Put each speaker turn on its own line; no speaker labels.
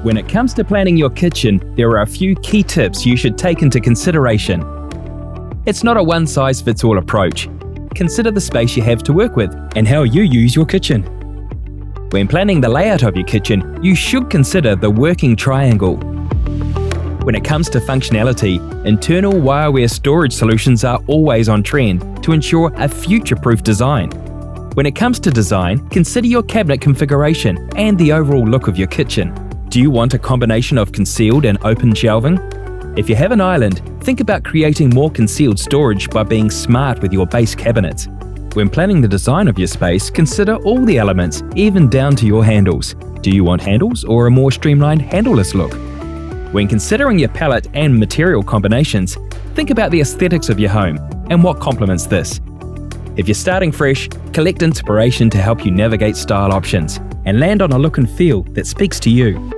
When it comes to planning your kitchen, there are a few key tips you should take into consideration. It's not a one-size-fits-all approach. Consider the space you have to work with and how you use your kitchen. When planning the layout of your kitchen, you should consider the working triangle. When it comes to functionality, internal wireware storage solutions are always on trend to ensure a future-proof design. When it comes to design, consider your cabinet configuration and the overall look of your kitchen. Do you want a combination of concealed and open shelving? If you have an island, think about creating more concealed storage by being smart with your base cabinets. When planning the design of your space, consider all the elements, even down to your handles. Do you want handles or a more streamlined handleless look? When considering your palette and material combinations, think about the aesthetics of your home and what complements this. If you're starting fresh, collect inspiration to help you navigate style options and land on a look and feel that speaks to you.